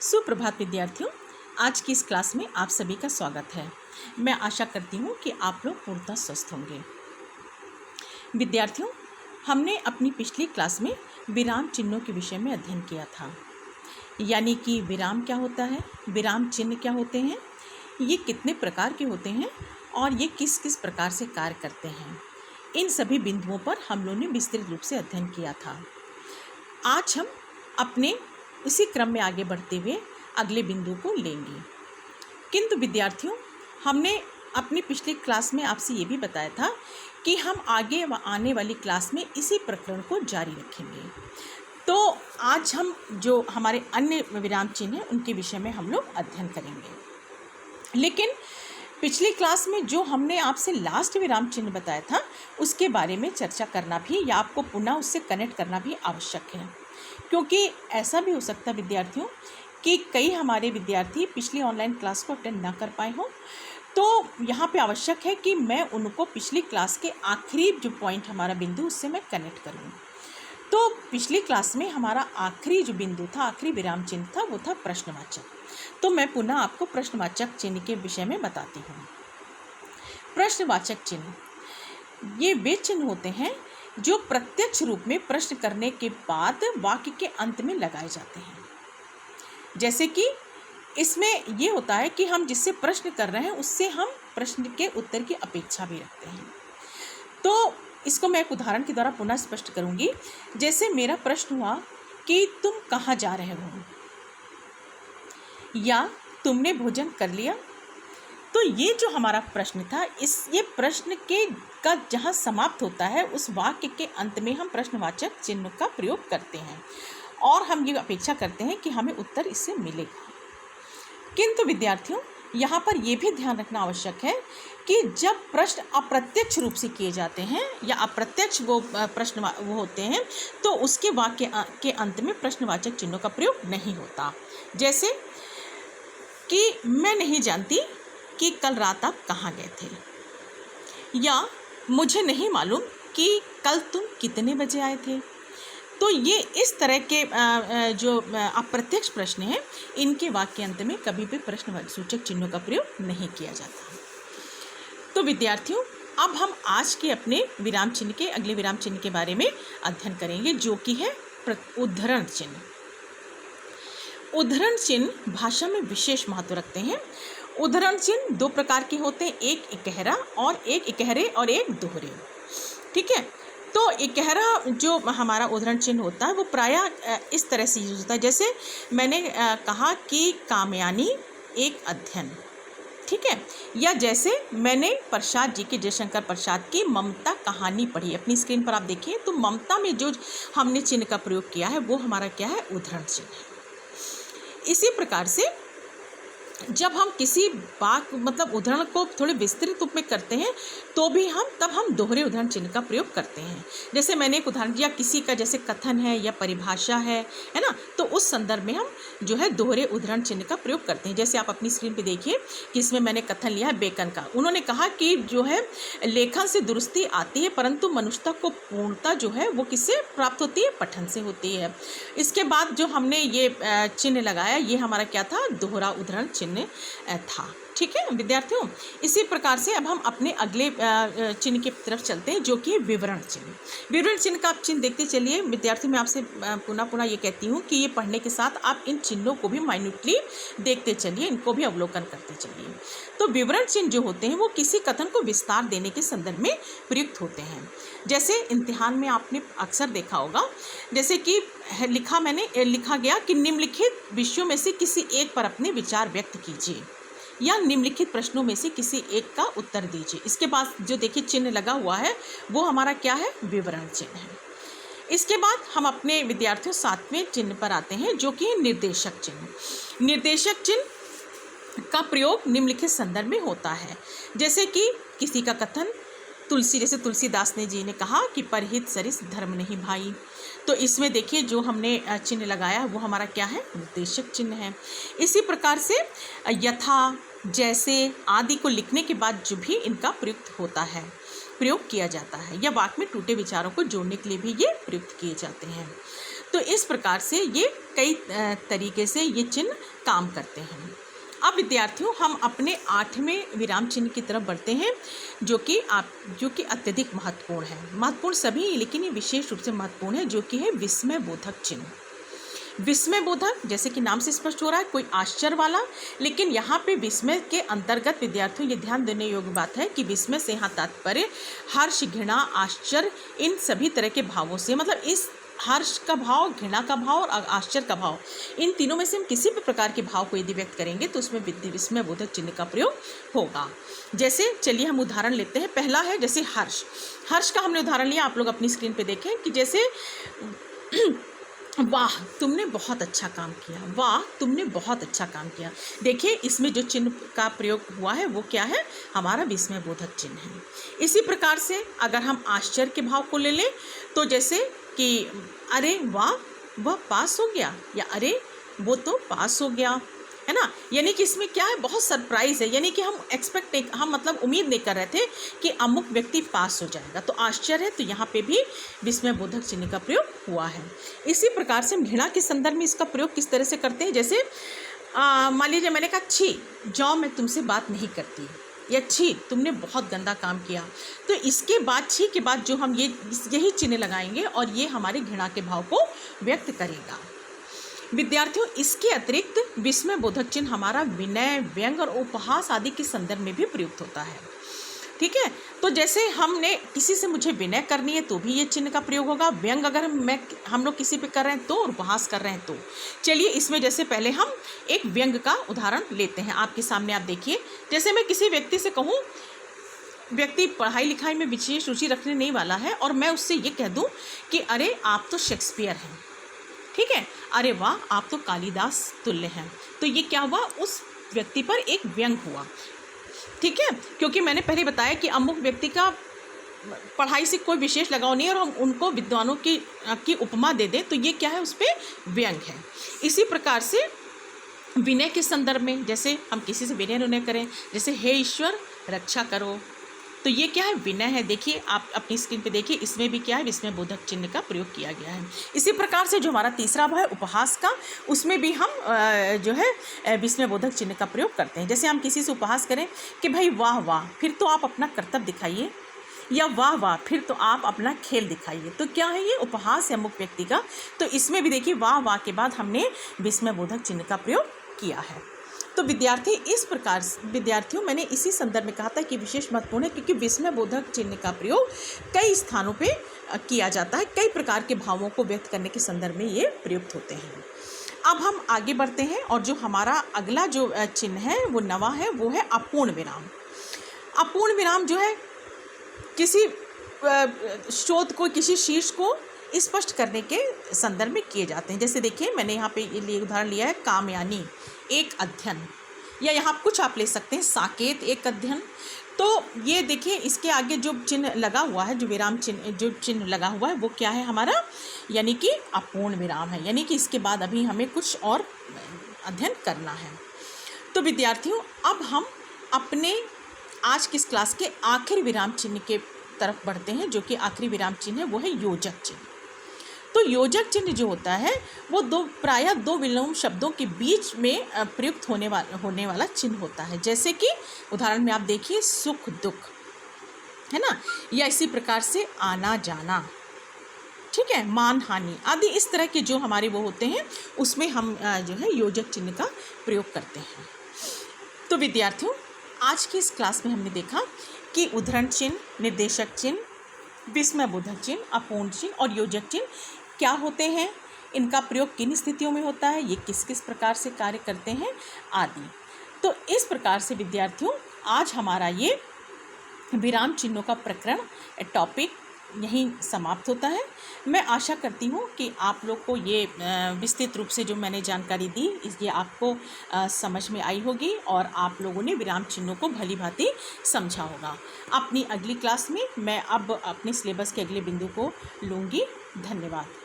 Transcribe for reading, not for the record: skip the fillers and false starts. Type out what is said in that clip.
सुप्रभात विद्यार्थियों, आज की इस क्लास में आप सभी का स्वागत है। मैं आशा करती हूँ कि आप लोग पूर्णतः स्वस्थ होंगे। विद्यार्थियों, हमने अपनी पिछली क्लास में विराम चिन्हों के विषय में अध्ययन किया था, यानी कि विराम क्या होता है, विराम चिन्ह क्या होते हैं, ये कितने प्रकार के होते हैं और ये किस किस प्रकार से कार्य करते हैं। इन सभी बिंदुओं पर हम लोगों ने विस्तृत रूप से अध्ययन किया था। आज हम अपने इसी क्रम में आगे बढ़ते हुए अगले बिंदु को लेंगे। किंतु विद्यार्थियों, हमने अपनी पिछली क्लास में आपसे ये भी बताया था कि हम आगे आने वाली क्लास में इसी प्रकरण को जारी रखेंगे। तो आज हम जो हमारे अन्य विराम चिन्ह हैं उनके विषय में हम लोग अध्ययन करेंगे। लेकिन पिछली क्लास में जो हमने आपसे लास्ट विराम चिन्ह बताया था उसके बारे में चर्चा करना भी या आपको पुनः उससे कनेक्ट करना भी आवश्यक है, क्योंकि ऐसा भी हो सकता है विद्यार्थियों कि कई हमारे विद्यार्थी पिछली ऑनलाइन क्लास को अटेंड ना कर पाए हों। तो यहाँ पे आवश्यक है कि मैं उनको पिछली क्लास के आखिरी जो पॉइंट हमारा बिंदु उससे मैं कनेक्ट करूँ। तो पिछली क्लास में हमारा आखिरी जो बिंदु था, आखिरी विराम चिन्ह था, वो था प्रश्नवाचक। तो मैं पुनः आपको प्रश्नवाचक चिन्ह के विषय में बताती हूँ। प्रश्नवाचक चिन्ह ये वे चिन्ह होते हैं जो प्रत्यक्ष रूप में प्रश्न करने के बाद वाक्य के अंत में लगाए जाते हैं। जैसे कि इसमें ये होता है कि हम जिससे प्रश्न कर रहे हैं उससे हम प्रश्न के उत्तर की अपेक्षा भी रखते हैं। तो इसको मैं एक उदाहरण के द्वारा पुनः स्पष्ट करूंगी। जैसे मेरा प्रश्न हुआ कि तुम कहाँ जा रहे हो, या तुमने भोजन कर लिया। तो ये जो हमारा प्रश्न था, ये प्रश्न का जहाँ समाप्त होता है उस वाक्य के अंत में हम प्रश्नवाचक चिन्ह का प्रयोग करते हैं और हम ये अपेक्षा करते हैं कि हमें उत्तर इससे मिलेगा। किंतु विद्यार्थियों, यहाँ पर यह भी ध्यान रखना आवश्यक है कि जब प्रश्न अप्रत्यक्ष रूप से किए जाते हैं या अप्रत्यक्ष वो प्रश्न वो होते हैं तो उसके वाक्य के अंत में प्रश्नवाचक चिन्हों का प्रयोग नहीं होता। जैसे कि मैं नहीं जानती कि कल रात आप कहाँ गए थे, या मुझे नहीं मालूम कि कल तुम कितने बजे आए थे। तो ये इस तरह के जो अप्रत्यक्ष प्रश्न हैं, इनके वाक्यांत में कभी भी प्रश्नसूचक चिन्हों का प्रयोग नहीं किया जाता। तो विद्यार्थियों, अब हम आज के अपने विराम चिन्ह के अगले विराम चिन्ह के बारे में अध्ययन करेंगे, जो कि है उद्धरण चिन्ह। उद्धरण चिन्ह भाषा में विशेष महत्व रखते हैं। उद्धरण चिन्ह दो प्रकार के होते हैं, एक इकहरा और एक इकहरे और एक दोहरे। ठीक है। तो इकहरा जो हमारा उद्धरण चिन्ह होता है वो प्रायः इस तरह से यूज होता है। जैसे मैंने कहा कि कामयानी एक अध्ययन, ठीक है, या जैसे मैंने प्रसाद जी के, जयशंकर प्रसाद की ममता कहानी पढ़ी। अपनी स्क्रीन पर आप देखिए तो ममता में जो हमने चिन्ह का प्रयोग किया है वो हमारा क्या है, उद्धरण चिन्ह है। इसी प्रकार से जब हम किसी उदाहरण को थोड़े विस्तृत रूप में करते हैं तो भी तब हम दोहरे उदाहरण चिन्ह का प्रयोग करते हैं। जैसे मैंने एक उदाहरण दिया, किसी का जैसे कथन है या परिभाषा है ना, तो उस संदर्भ में हम जो है दोहरे उदाहरण चिन्ह का प्रयोग करते हैं। जैसे आप अपनी स्क्रीन पे देखिए कि इसमें मैंने कथन लिया है बेकन का। उन्होंने कहा कि जो है लेखन से दुरुस्ती आती है, परंतु मनुष्यता को पूर्णता जो है वो किससे प्राप्त होती है, पठन से होती है। इसके बाद जो हमने ये चिन्ह लगाया, ये हमारा क्या था, दोहरा उदाहरण चिन्ह था। ठीक है विद्यार्थियों, इसी प्रकार से अब हम अपने अगले चिन्ह की तरफ चलते हैं, जो कि विवरण चिन्ह। विवरण चिन्ह का आप चिन्ह देखते चलिए। विद्यार्थियों, मैं आपसे पुनः ये कहती हूँ कि ये पढ़ने के साथ आप इन चिन्हों को भी माइन्यूटली देखते चलिए, इनको भी अवलोकन करते चलिए। तो विवरण चिन्ह जो होते हैं वो किसी कथन को विस्तार देने के संदर्भ में प्रयुक्त होते हैं। जैसे इम्तिहान में आपने अक्सर देखा होगा, जैसे कि लिखा गया कि निम्नलिखित विषयों में से किसी एक पर अपने विचार व्यक्त कीजिए, या निम्नलिखित प्रश्नों में से किसी एक का उत्तर दीजिए। इसके बाद जो देखिए चिन्ह लगा हुआ है वो हमारा क्या है, विवरण चिन्ह है। इसके बाद हम अपने विद्यार्थियों 7वें चिन्ह पर आते हैं, जो कि निर्देशक चिन्ह। निर्देशक चिन्ह का प्रयोग निम्नलिखित संदर्भ में होता है। जैसे कि किसी का कथन, जैसे तुलसीदास जी ने कहा कि परहित सरिस धर्म नहीं भाई। तो इसमें देखिए जो हमने चिन्ह लगाया वो हमारा क्या है, निर्देशक चिन्ह है। इसी प्रकार से यथा, जैसे आदि को लिखने के बाद जो भी इनका प्रयोग किया जाता है, या वाक्य में टूटे विचारों को जोड़ने के लिए भी ये प्रयुक्त किए जाते हैं। तो इस प्रकार से ये कई तरीके से ये चिन्ह काम करते हैं। अब विद्यार्थियों हम अपने 8वें विराम चिन्ह की तरफ बढ़ते हैं, जो कि अत्यधिक महत्वपूर्ण है। महत्वपूर्ण सभी, लेकिन ये विशेष रूप से महत्वपूर्ण है, जो कि है विस्मय बोधक चिन्ह। विस्मय बोधक, जैसे कि नाम से स्पष्ट हो रहा है, कोई आश्चर्य वाला, लेकिन यहाँ पे विस्मय के अंतर्गत विद्यार्थियों ये ध्यान देने योग्य बात है कि विस्मय से यहाँ तात्पर्य हर्ष, घृणा, आश्चर्य, इन सभी तरह के भावों से, मतलब इस हर्ष का भाव, घृणा का भाव और आश्चर्य का भाव, इन तीनों में से हम किसी भी प्रकार के भाव को यदि व्यक्त करेंगे तो उसमें विस्मय बोधक चिन्ह का प्रयोग होगा। जैसे चलिए हम उदाहरण लेते हैं। पहला है जैसे हर्ष। हर्ष का हमने उदाहरण लिया, आप लोग अपनी स्क्रीन पे देखें कि जैसे वाह तुमने बहुत अच्छा काम किया, वाह तुमने बहुत अच्छा काम किया। देखिए इसमें जो चिन्ह का प्रयोग हुआ है वो क्या है, हमारा विस्मय बोधक चिन्ह है। इसी प्रकार से अगर हम आश्चर्य के भाव को ले लें तो जैसे कि अरे वाह वह पास हो गया, या अरे वो तो पास हो गया, है ना। यानी कि इसमें क्या है, बहुत सरप्राइज है, यानी कि हम मतलब उम्मीद नहीं कर रहे थे कि अमुक व्यक्ति पास हो जाएगा, तो आश्चर्य है, तो यहाँ पे भी विस्मय बोधक चिन्ह का प्रयोग हुआ है। इसी प्रकार से हम घृणा के संदर्भ में इसका प्रयोग किस तरह से करते हैं, जैसे मान लीजिए मैंने कहा छी जाओ मैं तुमसे बात नहीं करती, या छी तुमने बहुत गंदा काम किया, तो इसके बाद छी के बाद जो हम यही चिन्ह लगाएंगे और ये हमारे घृणा के भाव को व्यक्त करेगा। विद्यार्थियों इसके अतिरिक्त विस्मय बोधक चिन्ह हमारा विनय, व्यंग और उपहास आदि के संदर्भ में भी प्रयुक्त होता है। ठीक है, तो जैसे हमने किसी से मुझे विनय करनी है तो भी ये चिन्ह का प्रयोग होगा। व्यंग अगर हम लोग किसी पे कर रहे हैं तो, और उपहास कर रहे हैं तो। चलिए इसमें जैसे पहले हम एक व्यंग का उदाहरण लेते हैं। आपके सामने आप देखिए, जैसे मैं किसी व्यक्ति से कहूँ, व्यक्ति पढ़ाई लिखाई में विशेष रुचि रखने नहीं वाला है, और मैं उससे ये कह दूँ कि अरे आप तो शेक्सपियर हैं, ठीक है, अरे वाह आप तो कालिदास तुल्य हैं, तो ये क्या हुआ, उस व्यक्ति पर एक व्यंग हुआ। ठीक है, क्योंकि मैंने पहले बताया कि अमुक व्यक्ति का पढ़ाई से कोई विशेष लगाव नहीं है और हम उनको विद्वानों की उपमा दे दें तो ये क्या है, उस पर व्यंग है। इसी प्रकार से विनय के संदर्भ में जैसे हम किसी से विनय करें, जैसे हे ईश्वर रक्षा करो, तो ये क्या है, विनय है। देखिए आप अपनी स्क्रीन पे देखिए, इसमें भी क्या है, विस्मय बोधक चिन्ह का प्रयोग किया गया है। इसी प्रकार से जो हमारा तीसरा भाव है उपहास का, उसमें भी हम जो है विस्मय बोधक चिन्ह का प्रयोग करते हैं। जैसे हम किसी से उपहास करें कि भाई वाह वाह फिर तो आप अपना कर्तव्य दिखाइए, या वाह वाह फिर तो आप अपना खेल दिखाइए, तो क्या है, ये उपहास है अमुक व्यक्ति का। तो इसमें भी देखिए वाह वाह के बाद हमने विस्मय बोधक चिन्ह का प्रयोग किया है। तो विद्यार्थी इस प्रकार विद्यार्थियों मैंने इसी संदर्भ में कहा था कि विशेष महत्वपूर्ण है, क्योंकि विस्मय बोधक चिन्ह का प्रयोग कई स्थानों पे किया जाता है, कई प्रकार के भावों को व्यक्त करने के संदर्भ में ये प्रयुक्त होते हैं। अब हम आगे बढ़ते हैं और जो हमारा अगला जो चिन्ह है वो नवा है, वो है अपूर्ण विराम। अपूर्ण विराम जो है किसी शोध को, किसी शीर्ष को स्पष्ट करने के संदर्भ में किए जाते हैं। जैसे देखिए मैंने यहाँ पे ये उदाहरण लिया है, कामयानी एक अध्ययन, या यहाँ कुछ आप ले सकते हैं, साकेत एक अध्ययन। तो ये देखिए इसके आगे जो चिन्ह लगा हुआ है, जो विराम चिन्ह जो चिन्ह लगा हुआ है वो क्या है हमारा, यानी कि अपूर्ण विराम है, यानी कि इसके बाद अभी हमें कुछ और अध्ययन करना है। तो विद्यार्थियों अब हम अपने आज की इस क्लास के आखिरी विराम चिन्ह के तरफ बढ़ते हैं, जो कि आखिरी विराम चिन्ह है वो है योजक चिन्ह। तो योजक चिन्ह जो होता है वो प्रायः दो विलोम शब्दों के बीच में प्रयुक्त होने वाला चिन्ह होता है। जैसे कि उदाहरण में आप देखिए सुख दुख, है ना, या इसी प्रकार से आना जाना, ठीक है, मान हानि आदि, इस तरह के जो हमारे वो होते हैं उसमें हम जो है योजक चिन्ह का प्रयोग करते हैं। तो विद्यार्थियों आज की इस क्लास में हमने देखा कि उद्धरण चिन्ह, निर्देशक चिन्ह, विस्मय बोधक चिन्ह, अपूर्ण चिन्ह और योजक चिन्ह क्या होते हैं, इनका प्रयोग किन स्थितियों में होता है, ये किस किस प्रकार से कार्य करते हैं आदि। तो इस प्रकार से विद्यार्थियों आज हमारा ये विराम चिन्हों का प्रकरण टॉपिक यहीं समाप्त होता है। मैं आशा करती हूँ कि आप लोग को ये विस्तृत रूप से जो मैंने जानकारी दी ये आपको समझ में आई होगी और आप लोगों ने विराम चिन्हों को भली भांति समझा होगा। अपनी अगली क्लास में मैं अब अपने सिलेबस के अगले बिंदु को लूँगी। धन्यवाद।